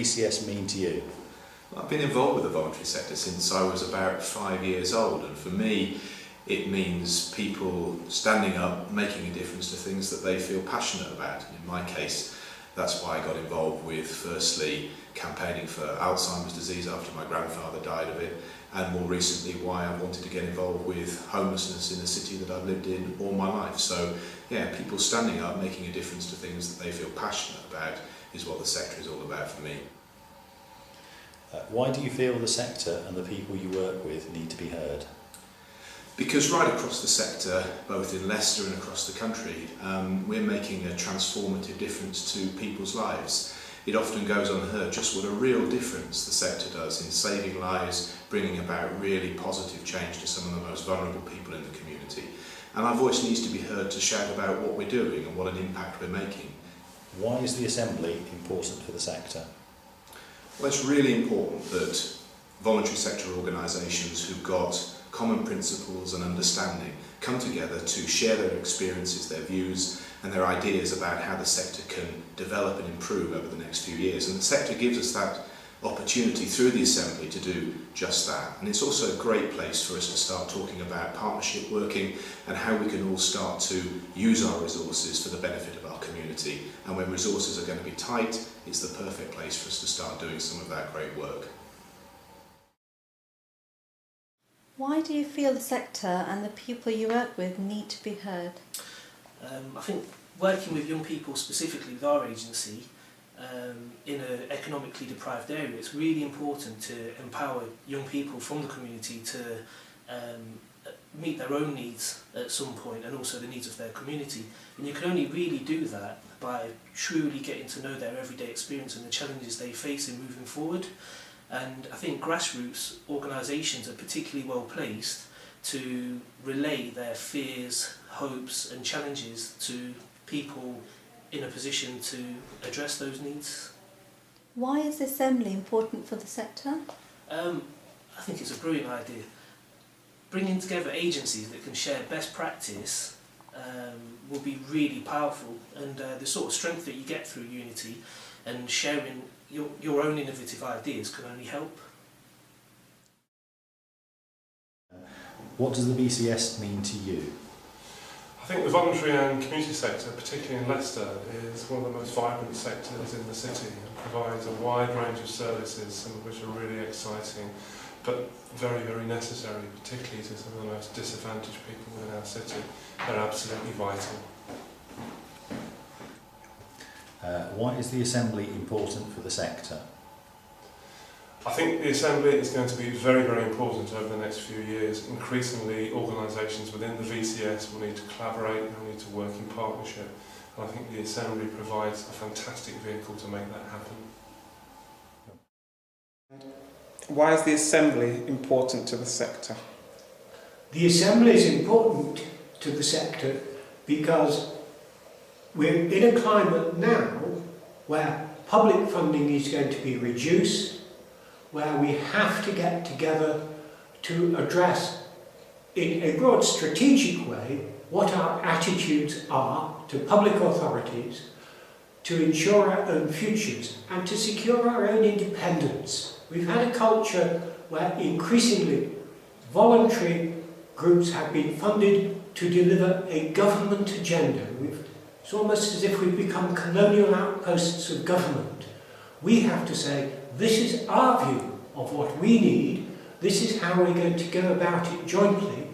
VCS mean to you? I've been involved with the voluntary sector since I was about 5 years old, and for me it means people standing up, making a difference to things that they feel passionate about. In my case, that's why I got involved with, firstly, campaigning for Alzheimer's disease after my grandfather died of it, and more recently why I wanted to get involved with homelessness in the city that I've lived in all my life. So yeah, people standing up, making a difference to things that they feel passionate about is what the sector is all about for me. Why do you feel the sector and the people you work with need to be heard? Because right across the sector, both in Leicester and across the country, we're making a transformative difference to people's lives. It often goes unheard just what a real difference the sector does in saving lives, bringing about really positive change to some of the most vulnerable people in the community. And our voice needs to be heard to shout about what we're doing and what an impact we're making. Why is the Assembly important for the sector? Well, it's really important that voluntary sector organisations who've got common principles and understanding come together to share their experiences, their views and their ideas about how the sector can develop and improve over the next few years. And the sector gives us that opportunity through the Assembly to do just that. And it's also a great place for us to start talking about partnership working and how we can all start to use our resources for the benefit of our community. And when resources are going to be tight, it's the perfect place for us to start doing some of that great work. Why do you feel the sector and the people you work with need to be heard? I think working with young people, specifically with our agency, in an economically deprived area, it's really important to empower young people from the community to meet their own needs at some point and also the needs of their community. And you can only really do that by truly getting to know their everyday experience and the challenges they face in moving forward. And I think grassroots organisations are particularly well placed to relay their fears, hopes and challenges to people in a position to address those needs. Why is the Assembly important for the sector? I think it's a brilliant idea. Bringing together agencies that can share best practice will be really powerful, and the sort of strength that you get through unity and sharing your own innovative ideas can only help. What does the VCS mean to you? I think the voluntary and community sector, particularly in Leicester, is one of the most vibrant sectors in the city and provides a wide range of services, some of which are really exciting, but very, very necessary, particularly to some of the most disadvantaged people within our city. They're absolutely vital. Why is the Assembly important for the sector? I think the Assembly is going to be very, very important over the next few years. Increasingly, organisations within the VCS will need to collaborate and will need to work in partnership. And I think the Assembly provides a fantastic vehicle to make that happen. Why is the Assembly important to the sector? The Assembly is important to the sector because we're in a climate now where public funding is going to be reduced, where we have to get together to address in a broad strategic way what our attitudes are to public authorities, to ensure our own futures and to secure our own independence. We've had a culture where increasingly voluntary groups have been funded to deliver a government agenda. It's almost as if we've become colonial outposts of government. We have to say, this is our view of what we need, this is how we're going to go about it jointly.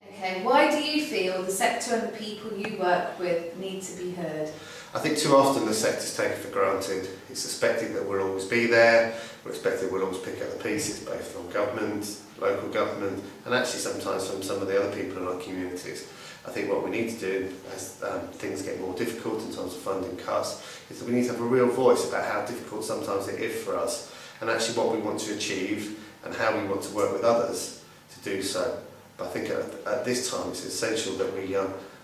Okay, why do you feel the sector and the people you work with need to be heard? I think too often the sector's taken for granted. It's expected that we'll always be there, we're expected we'll always pick up the pieces both from government, local government and actually sometimes from some of the other people in our communities. I think what we need to do as things get more difficult in terms of funding cuts is that we need to have a real voice about how difficult sometimes it is for us and actually what we want to achieve and how we want to work with others to do so. But I think at this time it's essential that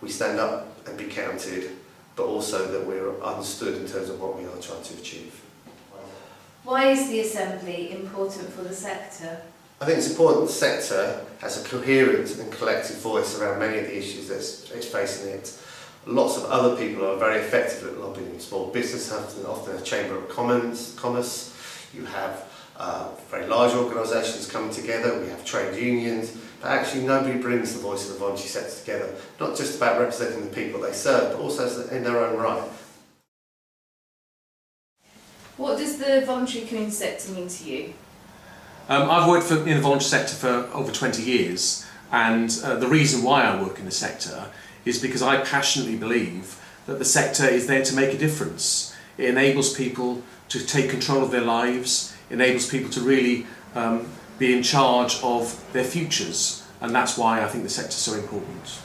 we stand up and be counted, but also that we're understood in terms of what we are trying to achieve. Why is the Assembly important for the sector? I think it's important the sector has a coherent and collective voice around many of the issues that it's facing it. Lots of other people are very effective at lobbying. Small business have often a chamber of commerce. You have very large organisations coming together. We have trade unions. But actually nobody brings the voice of the voluntary sector together. Not just about representing the people they serve, but also in their own right. What does the voluntary community sector mean to you? I've worked in the voluntary sector for over 20 years, and the reason why I work in the sector is because I passionately believe that the sector is there to make a difference. It enables people to take control of their lives, enables people to really be in charge of their futures, and that's why I think the sector is so important.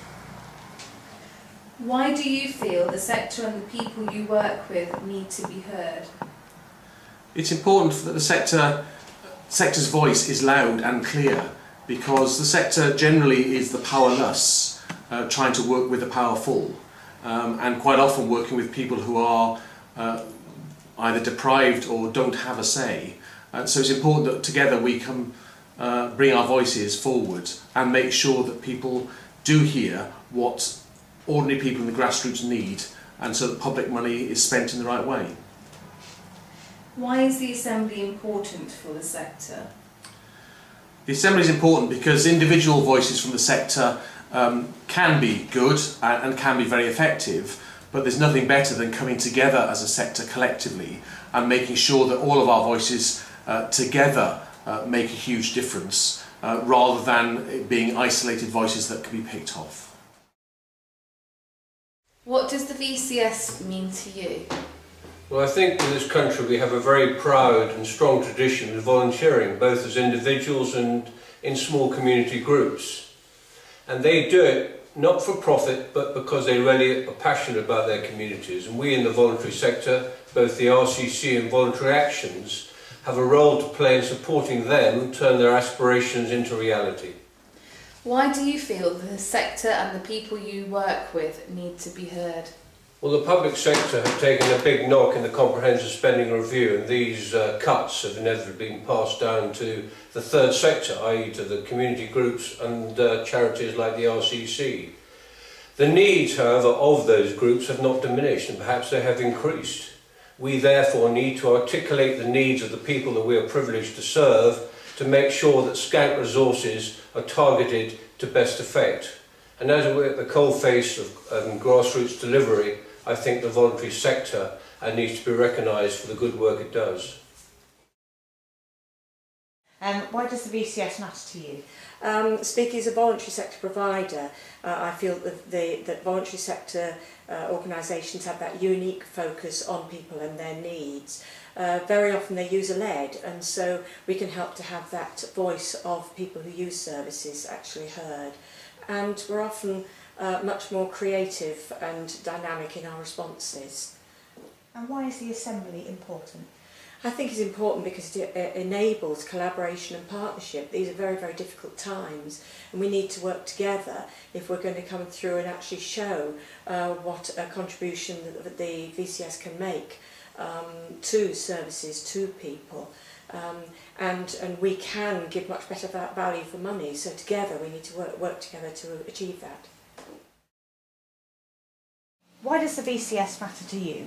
Why do you feel the sector and the people you work with need to be heard? It's important that the sector's voice is loud and clear, because the sector generally is the powerless, trying to work with the powerful, and quite often working with people who are either deprived or don't have a say. So it's important that together we can bring our voices forward and make sure that people do hear what ordinary people in the grassroots need, and so that public money is spent in the right way. Why is the Assembly important for the sector? The Assembly is important because individual voices from the sector can be good and can be very effective, but there's nothing better than coming together as a sector collectively and making sure that all of our voices together make a huge difference, rather than it being isolated voices that can be picked off. What does the VCS mean to you? Well, I think in this country we have a very proud and strong tradition of volunteering, both as individuals and in small community groups. And they do it not for profit, but because they really are passionate about their communities. And we in the voluntary sector, both the RCC and Voluntary Actions, have a role to play in supporting them turn their aspirations into reality. Why do you feel the sector and the people you work with need to be heard? Well, the public sector have taken a big knock in the comprehensive spending review, and these cuts have inevitably been passed down to the third sector, i.e. to the community groups and charities like the RCC. The needs, however, of those groups have not diminished, and perhaps they have increased. We therefore need to articulate the needs of the people that we are privileged to serve to make sure that scant resources are targeted to best effect. And as we're at the coalface of grassroots delivery, I think the voluntary sector needs to be recognised for the good work it does. Why does the VCS matter to you? Speaking as a voluntary sector provider, I feel that voluntary sector organisations have that unique focus on people and their needs. Very often they're user-led, and so we can help to have that voice of people who use services actually heard. And we're often much more creative and dynamic in our responses. And why is the Assembly important? I think it's important because it enables collaboration and partnership. These are very, very difficult times, and we need to work together if we're going to come through and actually show what a contribution that the VCS can make to services, to people. And we can give much better value for money, so together we need to work together to achieve that. Why does the VCS matter to you?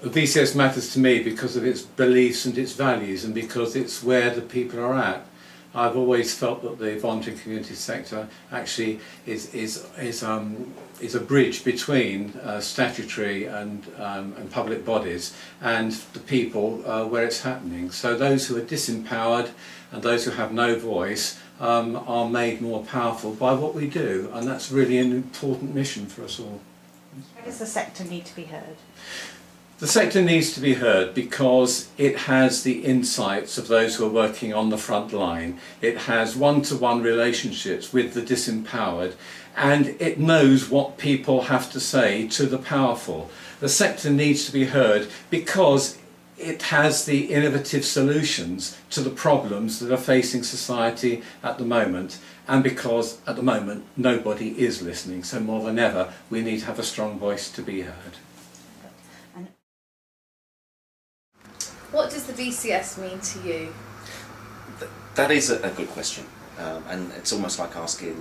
The VCS matters to me because of its beliefs and its values, and because it's where the people are at. I've always felt that the voluntary community sector actually is a bridge between statutory and public bodies and the people where it's happening. So those who are disempowered and those who have no voice are made more powerful by what we do, and that's really an important mission for us all. Why does the sector need to be heard? The sector needs to be heard because it has the insights of those who are working on the front line. It has one-to-one relationships with the disempowered, and it knows what people have to say to the powerful. The sector needs to be heard because it has the innovative solutions to the problems that are facing society at the moment, and because at the moment nobody is listening. So more than ever we need to have a strong voice to be heard. What does the VCS mean to you? That is a good question, and it's almost like asking,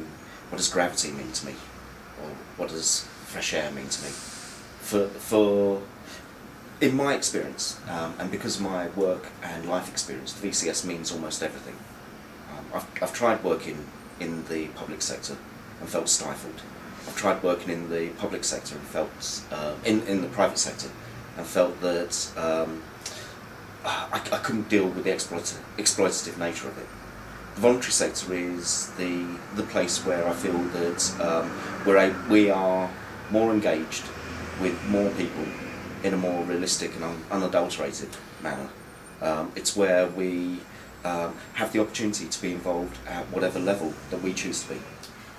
what does gravity mean to me? or what does fresh air mean to me? For in my experience, and because of my work and life experience, the VCS means almost everything. I've tried working in the public sector and felt stifled. I've tried working in the public sector and felt in the private sector and felt that I couldn't deal with the exploitative nature of it. The voluntary sector is the place where I feel that we are more engaged with more people in a more realistic and unadulterated manner. It's where we have the opportunity to be involved at whatever level that we choose to be.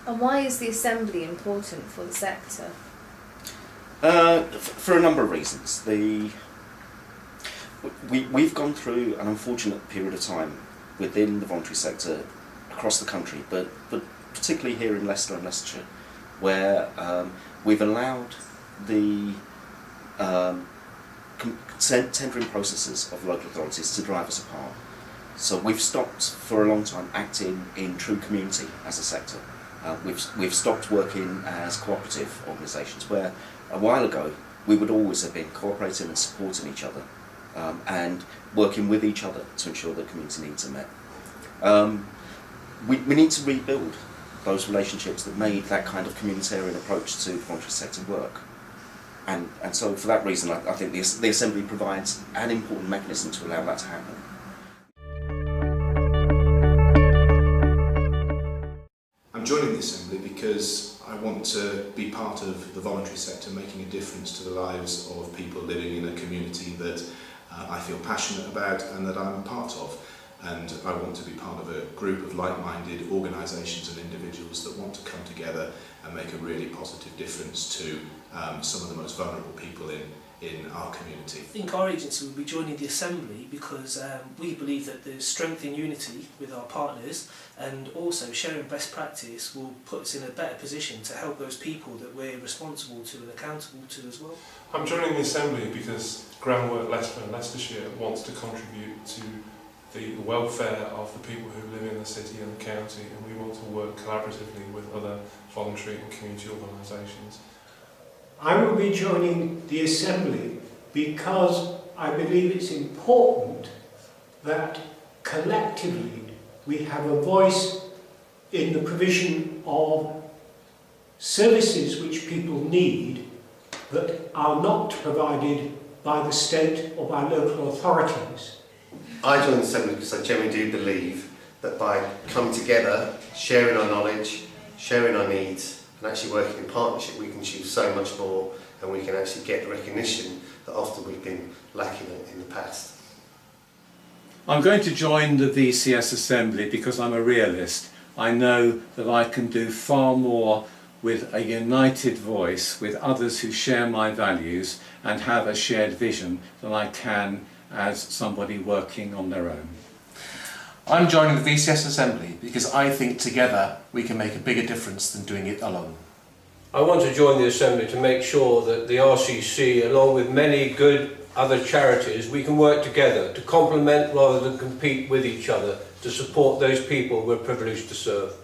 And why is the Assembly important for the sector? For a number of reasons. We've gone through an unfortunate period of time within the voluntary sector across the country, but particularly here in Leicester and Leicestershire, where we've allowed the tendering processes of local authorities to drive us apart. So we've stopped for a long time acting in true community as a sector. We've stopped working as cooperative organisations, where a while ago we would always have been cooperating and supporting each other and working with each other to ensure that community needs are met. We need to rebuild those relationships that made that kind of communitarian approach to the voluntary sector work. And so for that reason I think the Assembly provides an important mechanism to allow that to happen. I'm joining the Assembly because I want to be part of the voluntary sector, making a difference to the lives of people living in a community that I feel passionate about and that I'm part of. And I want to be part of a group of like-minded organisations and individuals that want to come together and make a really positive difference to some of the most vulnerable people in our community. I think our agency will be joining the Assembly because we believe that the strength in unity with our partners and also sharing best practice will put us in a better position to help those people that we're responsible to and accountable to as well. I'm joining the Assembly because Groundwork Leicester and Leicestershire wants to contribute to the welfare of the people who live in the city and the county, and we want to work collaboratively with other voluntary and community organisations. I will be joining the Assembly because I believe it's important that collectively we have a voice in the provision of services which people need that are not provided by the state or by local authorities. I joined the Assembly because I genuinely do believe that by coming together, sharing our knowledge, sharing our needs, and actually working in partnership, we can achieve so much more, and we can actually get the recognition that often we've been lacking in the past. I'm going to join the VCS Assembly because I'm a realist. I know that I can do far more with a united voice with others who share my values and have a shared vision than I can as somebody working on their own. I'm joining the VCS Assembly because I think together we can make a bigger difference than doing it alone. I want to join the Assembly to make sure that the RCC, along with many good other charities, we can work together to complement rather than compete with each other to support those people we're privileged to serve.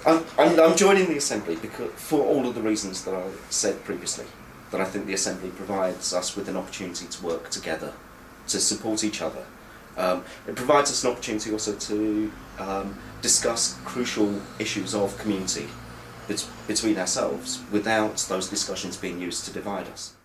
I'm joining the Assembly because, for all of the reasons that I said previously, that I think the Assembly provides us with an opportunity to work together, to support each other. It provides us an opportunity also to discuss crucial issues of community between ourselves without those discussions being used to divide us.